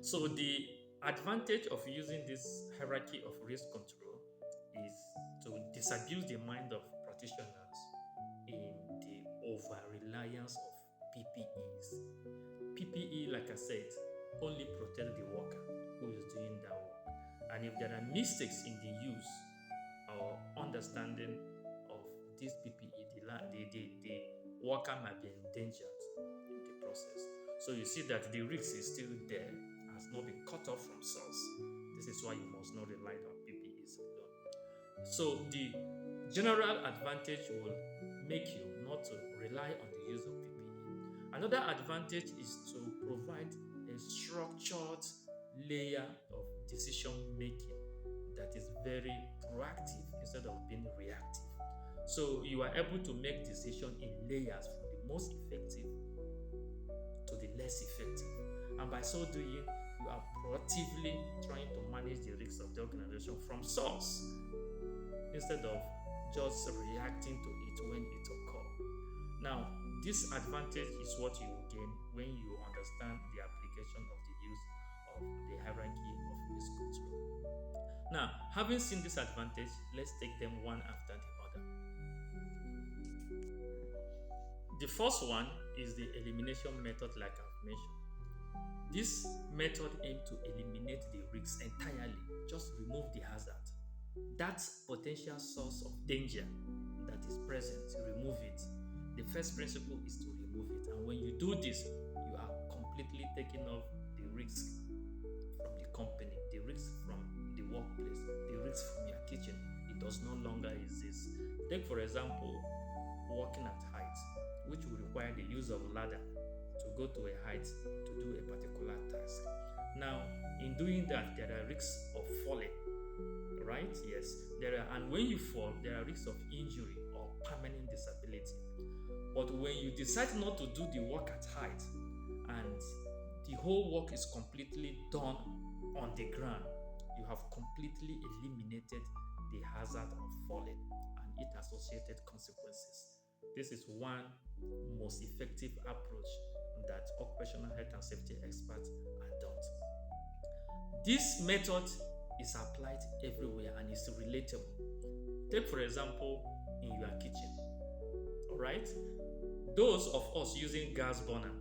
So the advantage of using this hierarchy of risk control is to disabuse the mind of practitioners in the over reliance of PPEs. PPE, like I said, only protect the worker who is doing that work. And if there are mistakes in the use or understanding of this PPE, the worker might be endangered in the process. So you see that the risk is still there, has not been cut off from source. This is why you must not rely on PPEs alone. So the general advantage will make you not to rely on the use of PPE. Another advantage is to provide a structured layer of decision making that is very proactive instead of being reactive. So you are able to make decisions in layers from the most effective to the less effective. And by so doing, you are proactively trying to manage the risks of the organization from source instead of just reacting to it when it occurs. Now, this advantage is what you will gain when you understand the application of the use of the hierarchy of risk control. Now, having seen this advantage, let's take them one after the other. The first one is the elimination method, like I've mentioned. This method aims to eliminate the risks entirely, just remove the hazard. That potential source of danger that is present, remove it. The first principle is to remove it. And when you do this, you are completely taking off the risk from the company, the risk from the workplace, the risk from your kitchen. It does no longer exist. Take, for example, working at height, which will require the use of ladder to go to a height to do a particular task. Now, in doing that, there are risks of falling, right? Yes, there are, and when you fall, there are risks of injury or permanent disability. But when you decide not to do the work at height and the whole work is completely done on the ground, you have completely eliminated the hazard of falling and its associated consequences. This is one most effective approach that occupational health and safety experts adopt. This method is applied everywhere and is relatable. Take, for example, in your kitchen. All right? Those of us using gas burner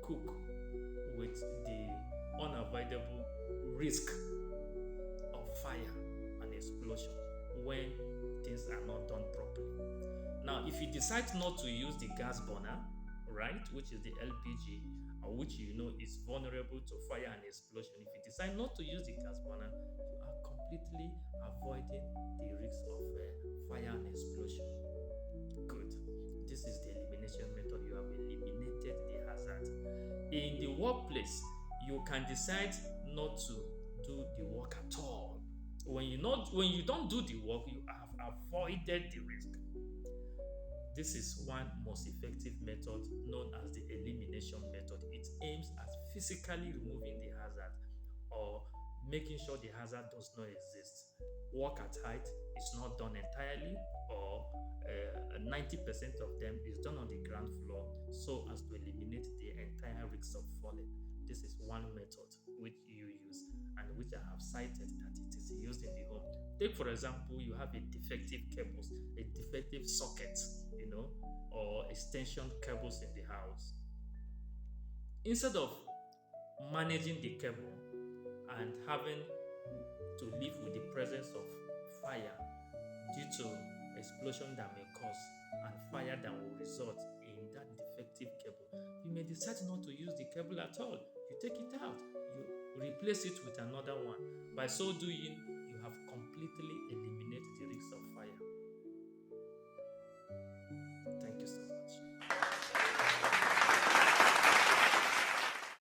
cook with the unavoidable risk of fire and explosion when things are not done properly. Now, if you decide not to use the gas burner, right, which is the LPG, or which you know is vulnerable to fire and explosion, if you decide not to use the gas burner, you are completely avoiding the risk of fire and explosion. Good. This is the elimination method. You have eliminated the hazard. In the workplace, you can decide not to do the work at all. When you don't do the work, you have avoided the risk. This is one most effective method known as the elimination method. It aims at physically removing the hazard or making sure the hazard does not exist. Work at height is not done entirely, or 90% of them is done on the ground floor so as to eliminate the entire risk of falling. This is one method which you use and which I have cited that it is used in the home. Take, for example, you have a defective cables, a defective socket, or extension cables in the house. Instead of managing the cable and having to live with the presence of fire due to explosion that may cause and fire that will result in that defective cable, you may decide not to use the cable at all. You take it out, you replace it with another one. By so doing, you have completely